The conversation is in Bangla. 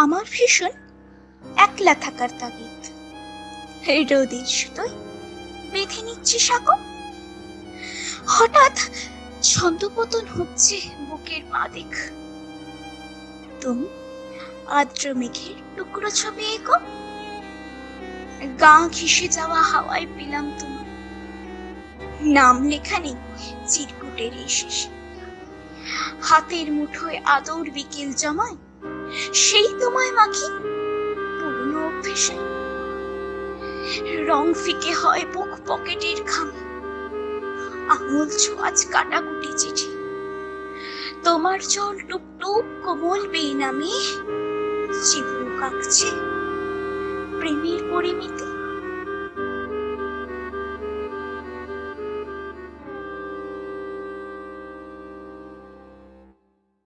আমার ভীষণ একলা থাকার তাগিদ। রোদের সুতোয় বেঁধে নিচ্ছে সাঁকো। হঠাৎ ছন্দপতন হচ্ছে বুকের বাদিক। তুমি আর্দ্র মেঘের টুকরো ছবি এঁকো। গা ঘেঁষে যাওয়া হাওয়ায় পেলাম তোমার নাম লেখা নেই চিরকুটের শেষ। হাতের মুঠোয় আদর বিকেল জমায়, সেই তোমায় মাখি পুরনো অভ্যেসে। রং ফিকে হয় বুক পকেটের খামে, আঙুল ছোঁয়াচ কাটাকুটি চিঠি। তোমার চল টুপটুপ কোমল বেয়ে নামে চিবুক আঁকছে প্রেমের পরিমিতি।